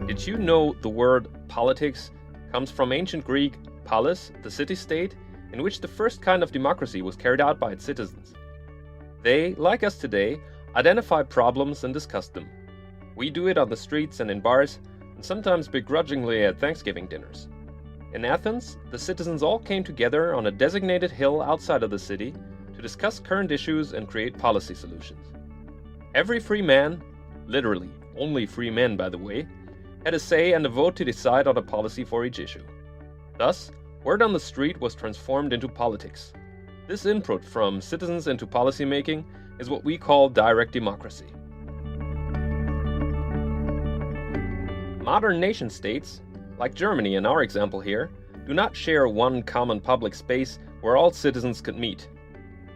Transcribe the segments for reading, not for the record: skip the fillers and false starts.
Did you know the word politics comes from ancient Greek polis, the city-state, in which the first kind of democracy was carried out by its citizens? They, like us today, identify problems and discuss them. We do it on the streets and in bars, and sometimes begrudgingly at Thanksgiving dinners. In Athens, the citizens all came together on a designated hill outside of the city to discuss current issues and create policy solutions. Every free man, literally only free men by the way, had a say and a vote to decide on a policy for each issue. Thus, word on the street was transformed into politics. This input from citizens into policymaking is what we call direct democracy. Modern nation-states, like Germany in our example here, do not share one common public space where all citizens could meet.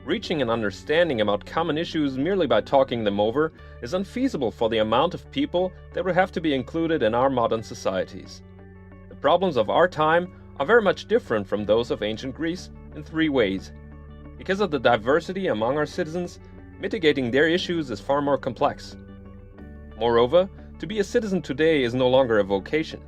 Reaching an understanding about common issues merely by talking them over is unfeasible for the amount of people that would have to be included in our modern societies. The problems of our time are very much different from those of ancient Greece in three ways. Because of the diversity among our citizens, mitigating their issues is far more complex. Moreover, to be a citizen today is no longer a vocation.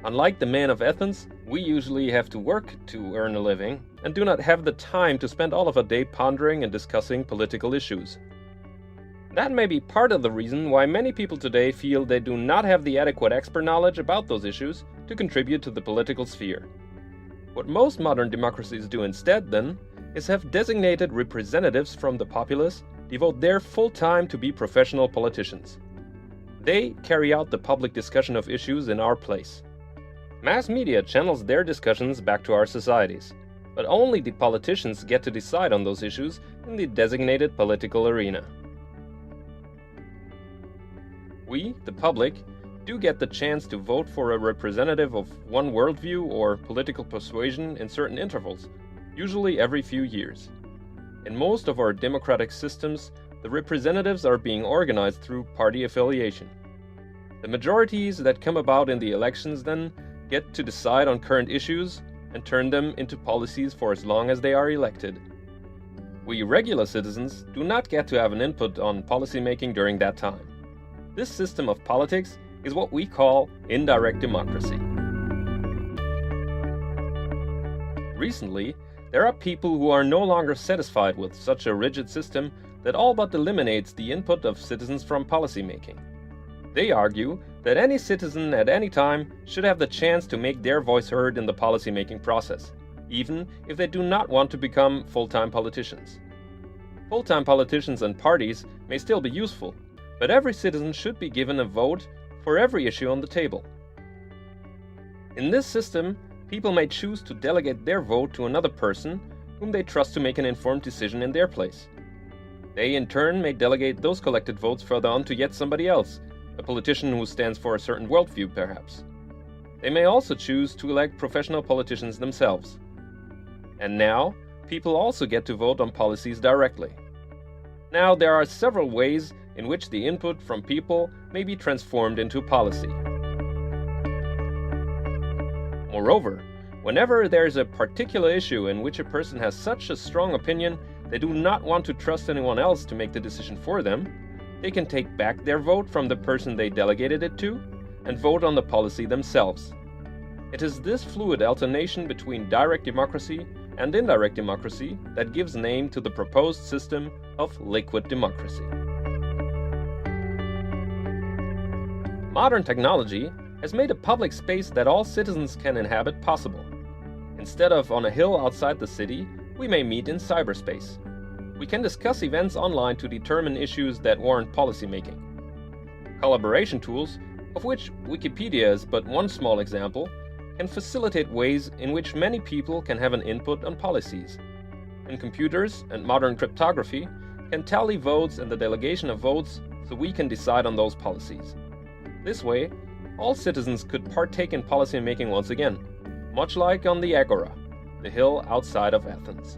Unlike the men of Athens, we usually have to work to earn a living and do not have the time to spend all of a day pondering and discussing political issues. That may be part of the reason why many people today feel they do not have the adequate expert knowledge about those issues to contribute to the political sphere. What most modern democracies do instead, then, is have designated representatives from the populace devote their full time to be professional politicians. They carry out the public discussion of issues in our place. Mass media channels their discussions back to our societies, but only the politicians get to decide on those issues in the designated political arena. We, the public, do get the chance to vote for a representative of one worldview or political persuasion in certain intervals, usually every few years. In most of our democratic systems, the representatives are being organized through party affiliation. The majorities that come about in the elections then get to decide on current issues and turn them into policies for as long as they are elected. We regular citizens do not get to have an input on policymaking during that time. This system of politics is what we call indirect democracy. Recently, there are people who are no longer satisfied with such a rigid system that all but eliminates the input of citizens from policymaking. They argue that any citizen at any time should have the chance to make their voice heard in the policymaking process, even if they do not want to become full-time politicians. Full-time politicians and parties may still be useful, but every citizen should be given a vote for every issue on the table. In this system, people may choose to delegate their vote to another person whom they trust to make an informed decision in their place. They in turn may delegate those collected votes further on to yet somebody else, a politician who stands for a certain worldview perhaps. They may also choose to elect professional politicians themselves. And now, people also get to vote on policies directly. Now, there are several ways in which the input from people may be transformed into policy. Moreover, whenever there is a particular issue in which a person has such a strong opinion they do not want to trust anyone else to make the decision for them, they can take back their vote from the person they delegated it to and vote on the policy themselves. It is this fluid alternation between direct democracy and indirect democracy that gives name to the proposed system of liquid democracy. Modern technology has made a public space that all citizens can inhabit possible. Instead of on a hill outside the city, we may meet in cyberspace. We can discuss events online to determine issues that warrant policymaking. Collaboration tools, of which Wikipedia is but one small example, can facilitate ways in which many people can have an input on policies. And computers and modern cryptography can tally votes and the delegation of votes so we can decide on those policies. This way, all citizens could partake in policymaking once again, much like on the Agora, the hill outside of Athens.